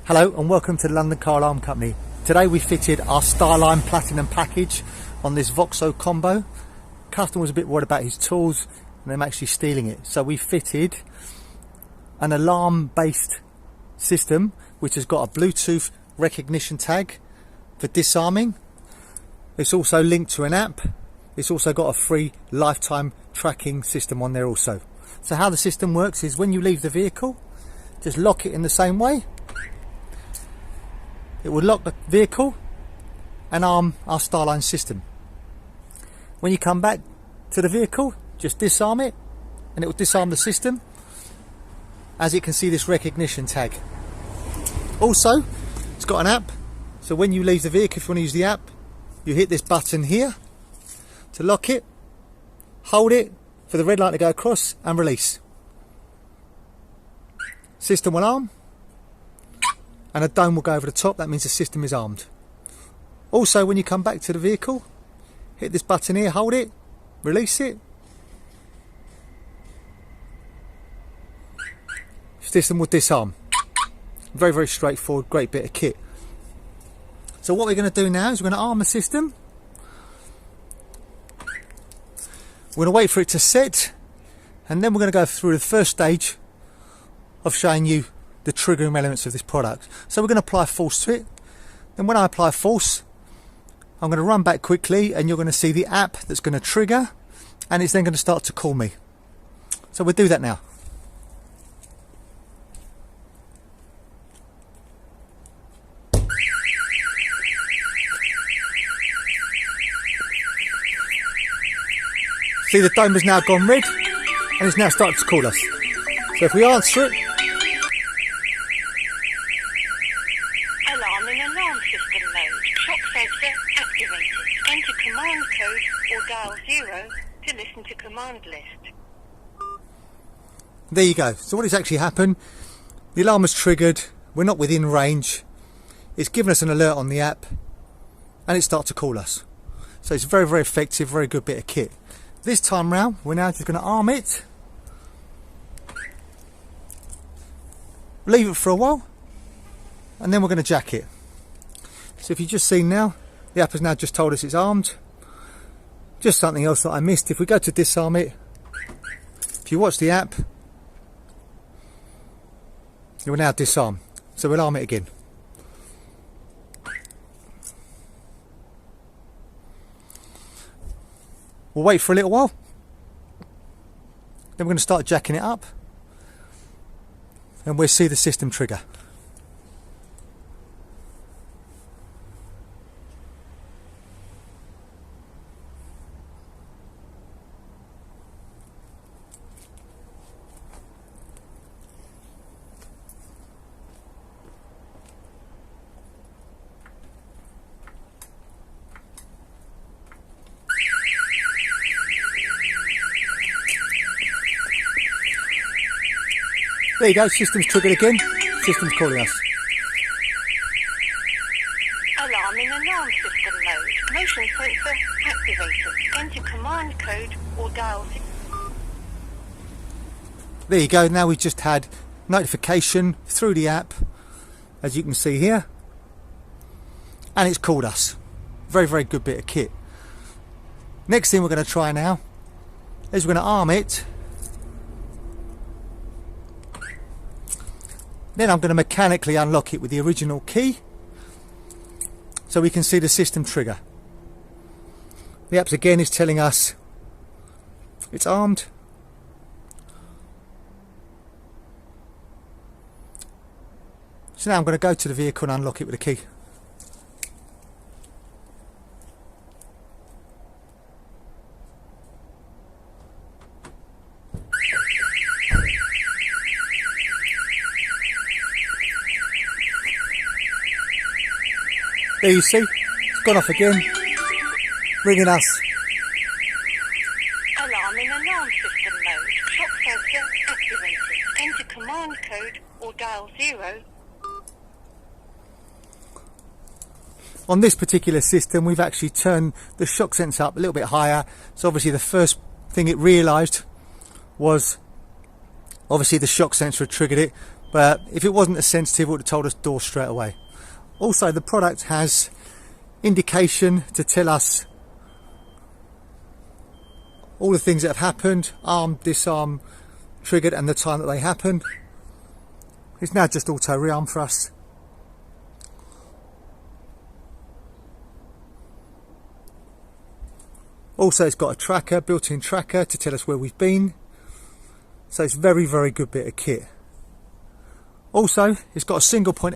Hello and welcome to the London Car Alarm Company. Today we fitted our StarLine Platinum package on this Vauxhall Combo. Customer was a bit worried about his tools and them actually stealing it. So we fitted an alarm based system which has got a Bluetooth recognition tag for disarming. It's also linked to an app. It's also got a free lifetime tracking system on there also. So how the system works is when you leave the vehicle, just lock it in the same way. It will lock the vehicle and arm our StarLine system. When you come back to the vehicle, just disarm it and it will disarm the system, as you can see this recognition tag. Also, it's got an app, so when you leave the vehicle, if you want to use the app, you hit this button here to lock it, hold it for the red light to go across and release. System will arm and a dome will go over the top. That means the system is armed. Also, when you come back to the vehicle, hit this button here, hold it, release it. System will disarm. Very, very straightforward, great bit of kit. So what we're going to do now is we're going to arm the system. We're going to wait for it to set, and then we're going to go through the first stage of showing you the triggering elements of this product. So we're going to apply force to it. Then when I apply force, I'm going to run back quickly and you're going to see the app that's going to trigger, and it's then going to start to call me. So we'll do that now. See, the dome has now gone red and it's now started to call us. So if we answer it, alarm system mode. Shock sensor activated. Enter command code or dial 0 to listen to command list. There you go. So what has actually happened, the alarm has triggered, we're not within range, it's given us an alert on the app and it starts to call us. So it's very, very effective, very good bit of kit. This time round, we're now just going to arm it, leave it for a while, and then we're going to jack it. So if you've just seen now, the app has now just told us it's armed. Just something else that I missed. If we go to disarm it, if you watch the app, it will now disarm. So we'll arm it again. We'll wait for a little while. Then we're going to start jacking it up, and we'll see the system trigger. There you go, system's triggered again, system's calling us. Alarm system mode. Motion sensor activated. Enter command code or dial 0. There you go, now we've just had notification through the app, as you can see here, and it's called us. Very, very good bit of kit. Next thing we're going to try now is we're going to arm it. Then I'm going to mechanically unlock it with the original key so we can see the system trigger. The app again is telling us it's armed. So now I'm going to go to the vehicle and unlock it with a key. There you see, it's gone off again, ringing us. Alarm system mode. Shock sensor activated. Enter command code or dial 0. On this particular system, we've actually turned the shock sensor up a little bit higher. So obviously the first thing it realised was obviously the shock sensor had triggered it, but if it wasn't as sensitive, it would have told us door straight away. Also, the product has indication to tell us all the things that have happened, armed, disarmed, triggered, and the time that they happened. It's now just auto rearm for us. Also, it's got a tracker, built-in tracker to tell us where we've been. So it's very, very good bit of kit. Also, it's got a single point